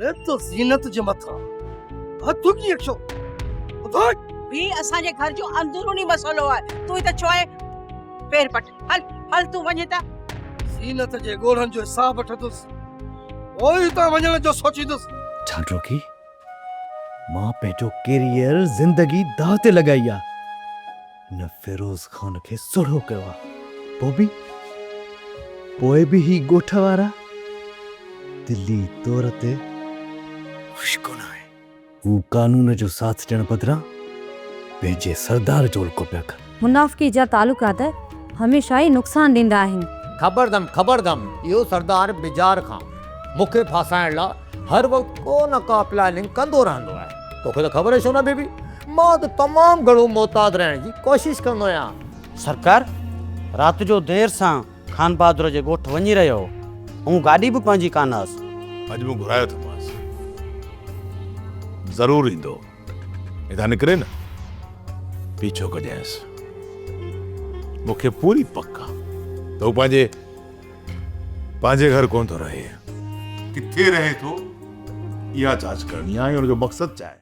अरे तो ज़ीनत जे मथा हथ कीअं छो ॿुधाए भी असांजे घर जो अंदरूनी मसलो आहे। तू त चोए पैर पट हल हल तू वञे त ज़ीनत जे ॻोढ़नि जो हिसाब वठंदुसि पोइ हितां वञण जो सोचींदुसि। छांड्रो की मां पंहिंजो कैरियर ज़िंदगी दाव ते लॻाई आहे। न फिरोज़ ख़ान खे सुठो कयो आहे पोइ बि ही ॻोठ वारा दिली तौर ते ख़ुशि कोन आहे। हू कानून जो साथ ॾियण बदिरां पंहिंजे सरदार जो उल्को पिया कनि। मुनाफ़िकी जा तालुकात हमेशह ई नुक़सान ॾींदा आहिनि। खबरदम इहो सरदार बिजार खां मूंखे फासाइण लाइ हर वक़्तु को न का प्लानिंग कंदो रहंदो आहे। तोखे त ख़बर आहे छो न बेबी, मां त तमामु घणो मोहताज रहण जी कोशिशि कंदो आहियां। सरकार राति जो देर सां खान बहादुर जे ॻोठ वञी रहियो ऐं गाॾी बि पंहिंजी कान हुअसि। अॼु मूं घुरायो अथमांसि, ज़रूरु ईंदो। हितां निकिरे न पीछो कजांइसि। मूंखे पूरी पक आहे त हू पंहिंजे घर कोन थो रहे। किथे रहे थो इहा जांच करणी आहे, हुनजो मक़सदु छा आहे।